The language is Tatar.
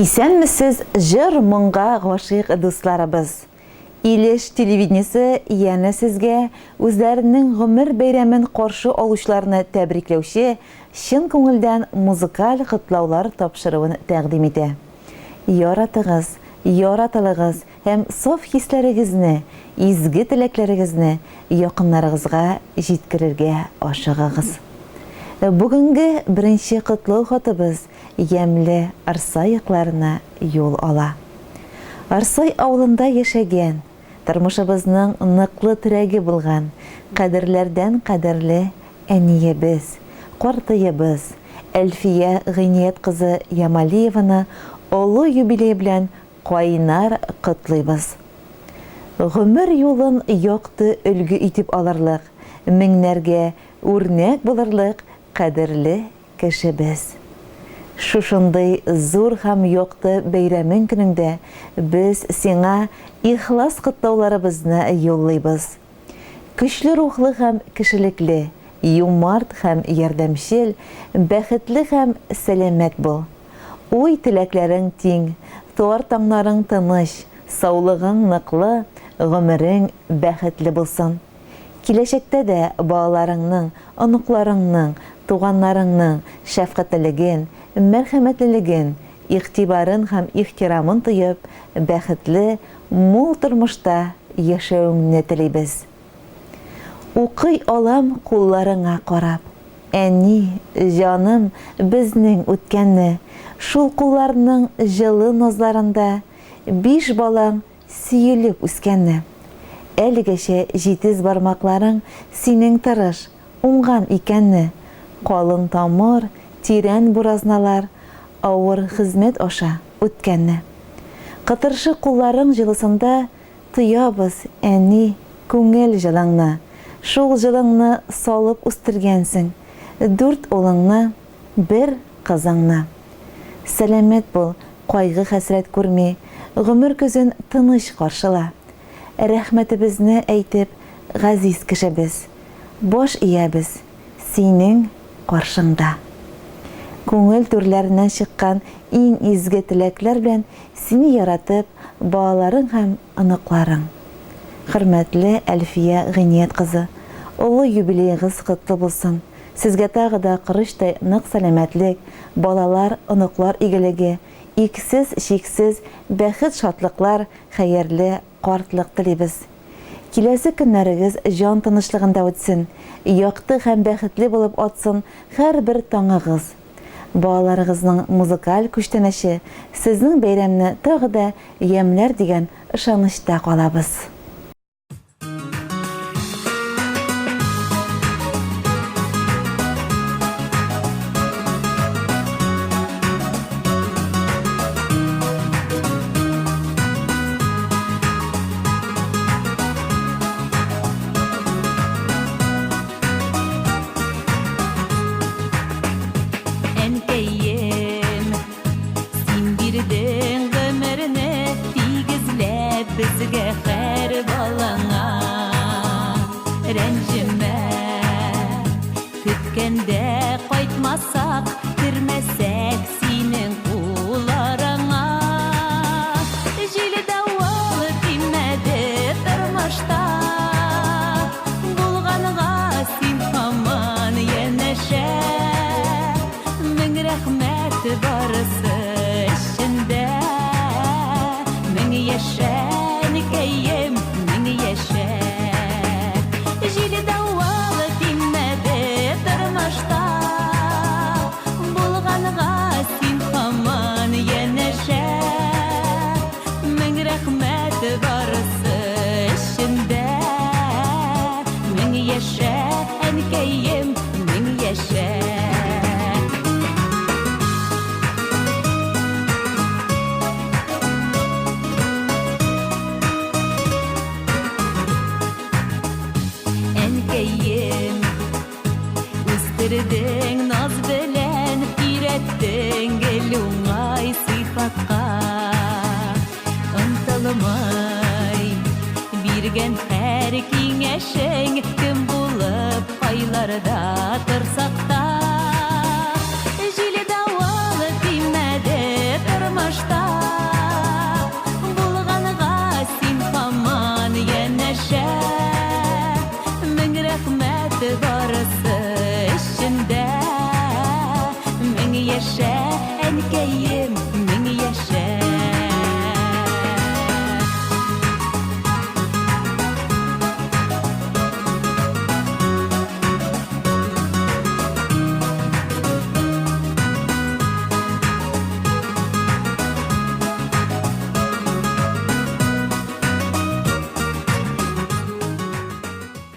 Исәнмесез җыр моңга гашыйк дусларыбыз. Илеш телевидениесе яна сезгә үзләренең гомер бәйрәмен каршы алучыларны тәбрикләүче чын күңелдән музыкаль котлаулар тапшыруын тәкъдим итә. Яратыгыз, яратылыгыз һәм саф хисләрегезне, изге теләкләрегезне якыннарыгызга җиткерергә ашыгыгыз. Бүгенге беренче котлау хатыбыз ямьле Арсай якларына юл ала. Арсай авылында яшәгән, тормышыбызның ныклы терәге булган, кадерләрдән кадерле әниебез, картыебыз, Әлфия Гыйният кызы Ямалиеваны олы юбилей белән кайнар котлыйбыз. Гомер юлын якты өлге итеп алырлык, меңнәргә үрнәк булырлык кадерле кешебез. Шушындай зур һәм якты бәйрәмең көнендә без сиңа ихлас котлауларыбызны юллыйбыз. Көчле рухлы һәм кешелекле, юмарт һәм ярдәмчел, бәхетле һәм сәламәт бул. Уй теләкләрең тиң, туар таңнарың тыныч, саулыгың ныклы, гомерең бәхетле булсын. Киләчәктә дә балаларыңның, оныкларыңның, туганнарыңның шәфкатьлеген, мәрхәмәтлелеген, игътибарын һәм ихтирамын тоеп, бәхетле, мул тормышта яшәүеңне телибез. Укый алам кулларыңа карап. Әни, җаным, безнең үткәнне, шул кулларның җылы назларында 5 балаң сөелеп үскәнне. Әлегәчә җитез бармакларың синең тырыш, уңган икәнне. Калын тамыр, тирән буразналар, авыр хезмәт аша үткәнне. Кытыршы кулларың җылысында тоябыз, әни, күңел җылыңны. Шул җылыңны салып үстергәнсең, 4 улыңны, 1 кызыңны. Сәламәт бул, кайгы хәсрәт күрми, гомер көзен тыныч каршыла. Рәхмәтебезне әйтеп, газиз кешебез, баш иябез, синең каршыңда. Күңел түрләреннән чыккан иң изге теләкләр белән сине яратып, балаларың һәм оныкларың. Хөрмәтле Әлфия Гыйният кызы, олы юбилейгыз котлы булсын. Сезгә тагы да кырыштай нык сәламәтлек, балалар, оныклар игелеге, иксез-чиксез бәхет шатлыклар, хәерле картлык телибез. Киләсе көннәрегез җан тынычлыгында үтсен, якты һәм бәхетле булып атсын һәрбер таңыгыз. Балаларыгызның музыкаль күчтәнәше сезнең бәйрәмне тагы да ямьләр дигән ышанычта калабыз. Безгә һәр балаңа рәнҗемә, көткәндә кайтмасак, кермәсәк синең кулларыңа. Җиле давыл тимәде тормышта, булганга син һаман янәшә. Мең рәхмәт барысы эчендә, мең яшә. Кәем мин яшә. Җиле давыл тимәде тормышта, булганга син һаман янәшә. Мең рәхмәт барысы эчендә, мин яшә. Кәем мин яшә. Үстердең наз белән, өйрәттең гел уңай сыйфатка. Онтылмай биргән һәр киңәшең, кем булып айларда торсак та. Җиле давыл тимәде тормышта, яшә